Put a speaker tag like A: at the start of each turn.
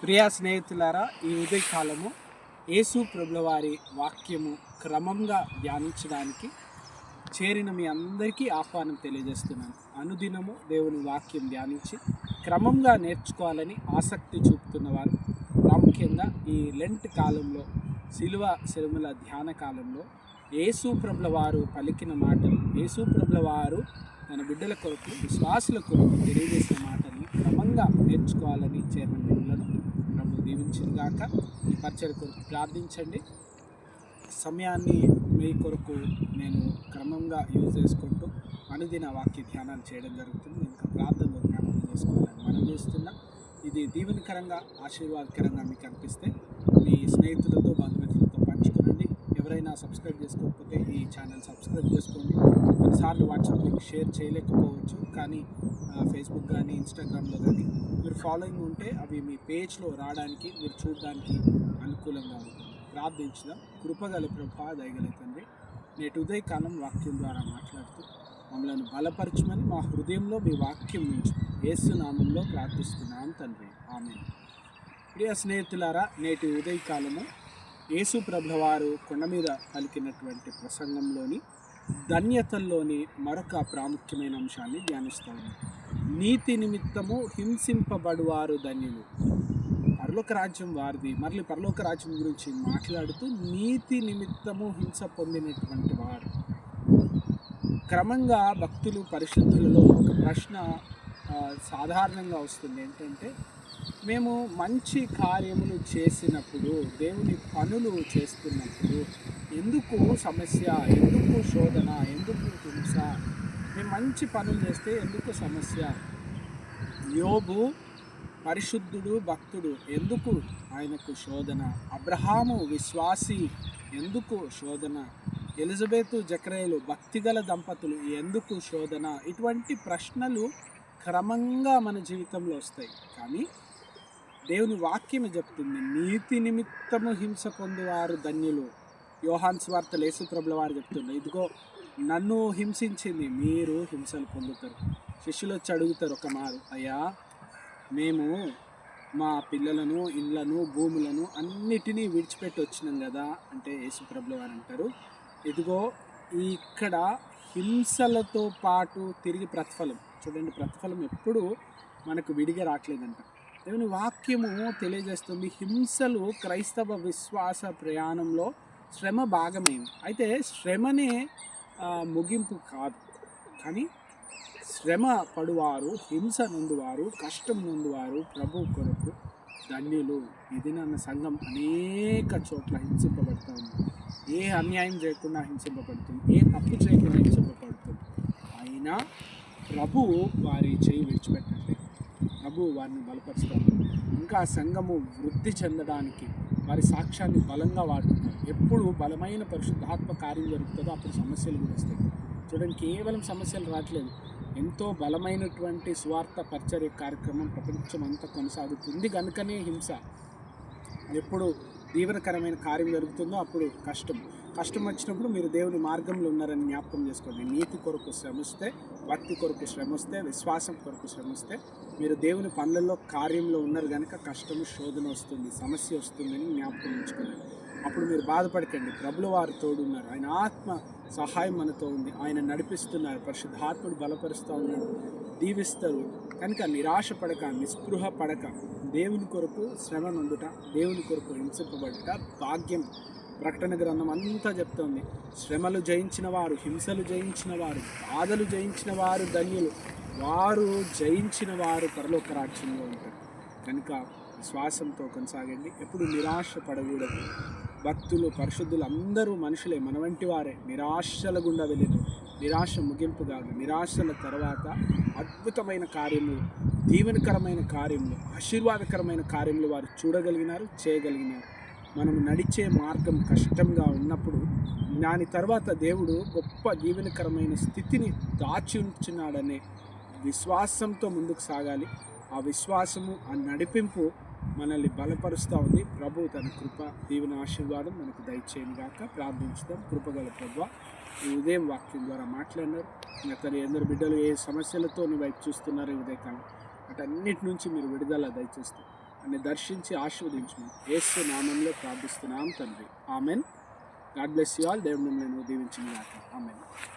A: ప్రియా స్నేహితులారా, ఈ ఉదయకాలము యేసు ప్రభుల వారి వాక్యము క్రమంగా ధ్యానించడానికి చేరిన మీ అందరికీ ఆహ్వానం తెలియజేస్తున్నాను. అనుదినము దేవుని వాక్యం ధ్యానించి క్రమంగా నేర్చుకోవాలని ఆసక్తి చూపుతున్నవారు, ప్రాముఖ్యంగా ఈ లెంట్ కాలంలో, శిలువ శిలుమల ధ్యాన కాలంలో యేసు ప్రభుల వారు పలికిన మాటలు, యేసు ప్రభుల వారు తన బిడ్డల కొరకు, విశ్వాసుల కొరకు తెలియజేసిన మాటల్ని క్రమంగా నేర్చుకోవాలని చేరిన బిడ్డలను ప్రభు దీవించుగాక. ఈ పరిచయ కొరకు ప్రార్థించండి. సమయాన్ని మీ కొరకు నేను క్రమంగా యూజ్ చేసుకుంటూ అనుదిన వాక్య ధ్యానాలు చేయడం జరుగుతుంది. ఇంకా ప్రార్థనలో జ్ఞాపకం చేసుకోవాలని మనం చేస్తున్నా. ఇది దీవెనకరంగా, ఆశీర్వాదకరంగా మీకు అనిపిస్తే మీ స్నేహితులతో, బంధుమిత్రులతో పంచుకోనండి. ఎవరైనా సబ్స్క్రైబ్ చేసుకోకపోతే ఈ ఛానల్ సబ్స్క్రైబ్ చేసుకోండి. కొన్నిసార్లు వాట్సాప్ లింక్ షేర్ చేయలేకపోవచ్చు, కానీ ఫేస్బుక్ కానీ ఇన్స్టాగ్రామ్లో కానీ మీరు ఫాలోయింగ్ ఉంటే అవి మీ పేజ్లో రావడానికి, మీరు చూడడానికి అనుకూలంగా ఉంటుంది. ప్రార్థించుదాం. కృపగల ప్రభా, దయగల తండ్రి, నేటి ఉదయకాలం వాక్యం ద్వారా మాట్లాడుతూ మమ్మల్ని బలపరచమని మా హృదయంలో మీ వాక్యం నుంచి యేసు నామంలో ప్రార్థిస్తున్నాం తండ్రి, ఆమేన్. ప్రియ స్నేహితులారా, నేటి ఉదయకాలము యేసు ప్రభుల వారు కొండ మీద పలికినటువంటి ప్రసంగంలోని ధన్యతల్లోని మరొక ప్రాముఖ్యమైన అంశాన్ని ధ్యానిస్తాము. నీతి నిమిత్తము హింసింపబడువారు ధన్యులు. పరలోక రాజ్యం వారిది. మళ్ళీ పరలోక రాజ్యం గురించి మాట్లాడుతూ నీతి నిమిత్తము హింస పొందినటువంటి వారు. క్రమంగా భక్తులు, పరిశుద్ధులలో ఒక ప్రశ్న సాధారణంగా వస్తుంది. ఏంటంటే, మేము మంచి కార్యములు చేసినప్పుడు, దేవుని పనులు చేస్తున్నప్పుడు ఎందుకు సమస్య, ఎందుకు శోధన, ఎందుకు హింస? మేము మంచి పనులు చేస్తే ఎందుకు సమస్య? యోబు పరిశుద్ధుడు, భక్తుడు, ఎందుకు ఆయనకు శోధన? అబ్రహాము విశ్వాసి, ఎందుకు శోధన? ఎలిజబెత్, జకరేలు భక్తిగల దంపతులు, ఎందుకు శోధన? ఇటువంటి ప్రశ్నలు క్రమంగా మన జీవితంలో వస్తాయి. కానీ దేవుని వాక్యం చెప్తుంది, నీతి నిమిత్తము హింస పొందువారు ధన్యులు. యోహాను సువార్తలో యేసు ప్రభుల వారు చెప్తున్నారు, ఇదిగో నన్ను హింసించింది, మీరు హింసలు పొందుతారు. శిష్యులు వచ్చి అడుగుతారు ఒక మారు, అయ్యా మేము మా పిల్లలను, ఇళ్లను, భూములను అన్నిటినీ విడిచిపెట్టి వచ్చినాం కదా అంటే, యేసు ప్రభుల వారు అంటారు, ఇదిగో ఇక్కడ హింసలతో పాటు తిరిగి ప్రతిఫలం. చూడండి, ప్రతిఫలం ఎప్పుడు మనకు విడిగా రావట్లేదంట. దేవుని వాక్యము తెలియజేస్తుంది, హింసలు క్రైస్తవ విశ్వాస ప్రయాణంలో శ్రమ భాగమైంది. అయితే శ్రమనే ముగింపు కాదు, కానీ శ్రమ పడువారు, హింస నొందువారు, కష్టం నొందువారు ప్రభు కొరకు ధన్యులు. ఇది నన్న సంఘం అనేక చోట్ల హింసింపబడుతూ ఉంది. ఏ అన్యాయం చేయకుండా హింసింపబడుతుంది, ఏ తప్పు చేయకుండా హింసింపబడుతుంది. అయినా ప్రభు వారి చేయి విడిచిపెట్టట్లేదు. ప్రభు వారిని బలపరుస్తారు. ఇంకా సంఘము వృద్ధి చెందడానికి వారి సాక్ష్యాన్ని బలంగా వాడుతున్నారు. ఎప్పుడు బలమైన పరిశుద్ధాత్మ కార్యం జరుగుతుందో అప్పుడు సమస్యలు కూడా వస్తాయి. చూడండి, కేవలం సమస్యలు రావట్లేదు, ఎంతో బలమైనటువంటి స్వార్థ పరిచర్య కార్యక్రమం ప్రపంచం అంతా కొనసాగుతుంది. కనుకనే హింస. ఎప్పుడు దీవెనకరమైన కార్యం జరుగుతుందో అప్పుడు కష్టం వచ్చినప్పుడు మీరు దేవుని మార్గంలో ఉన్నారని జ్ఞాపకం చేసుకోండి. నీతి కొరకు శ్రమిస్తే, భక్తి కొరకు శ్రమిస్తే, విశ్వాసం కొరకు శ్రమిస్తే మీరు దేవుని పనులలో, కార్యంలో ఉన్నారు కనుక కష్టము, శోధన వస్తుంది, సమస్య వస్తుందని జ్ఞాపకం ఉంచుకోండి. అప్పుడు మీరు బాధపడకండి, ప్రభుల వారు తోడున్నారు. ఆయన ఆత్మ సహాయం మనతో ఉంది. ఆయన నడిపిస్తున్నారు, పరిశుద్ధాత్ముడు బలపరుస్తూ ఉన్నాడు, దీవిస్తారు. కనుక నిరాశ పడక, నిస్పృహ పడక, దేవుని కొరకు శ్రమ నొందుట, దేవుని కొరకు హింసింపబడుట భాగ్యం. ప్రకటన గ్రంథం అంతా చెప్తోంది, శ్రమలు జయించిన వారు, హింసలు జయించిన వారు, బాధలు జయించిన వారు ధన్యులు. వారు జయించిన వారు పరలోక రాజ్యంలో ఉంటారు. కనుక విశ్వాసంతో కొనసాగండి, ఎప్పుడు నిరాశ పడకూడదు. భక్తులు, పరిశుద్ధులు అందరూ మనుషులే, మన వంటి వారే. నిరాశల గుండా వెళ్ళారు. నిరాశ ముగింపు కాదు. నిరాశల తర్వాత అద్భుతమైన కార్యములు, దీవెనకరమైన కార్యములు, ఆశీర్వాదకరమైన కార్యములు వారు చూడగలిగినారు, చేయగలిగినారు. మనం నడిచే మార్గం కష్టంగా ఉన్నప్పుడు దాని తర్వాత దేవుడు గొప్ప దీవెనకరమైన స్థితిని దాచి ఉంచున్నాడనే విశ్వాసంతో ముందుకు సాగాలి. ఆ విశ్వాసము, ఆ నడిపింపు మనల్ని బలపరుస్తూ ఉంది. ప్రభు తన కృప, దీవెన, ఆశీర్వాదం మనకు దయచేయను గాక. ప్రార్థించుదాం. కృపగల ప్రభువా, ఈ ఉదయం వాక్యం ద్వారా మాట్లాడినారు. అతను ఎందరు బిడ్డలు ఏ సమస్యలతో నీ వైపు చూస్తున్నారు ఈ ఉదయకాలం, వాటన్నిటి నుంచి మీరు విడుదల దయచేస్తూ అని దర్శించి ఆశీర్వదించమని యేసు నామంలో ప్రార్థిస్తున్నాం తండ్రి. Amen. God bless you all. దేవుడు మిమ్మల్ని దీవించిన గాక. ఆమెన్.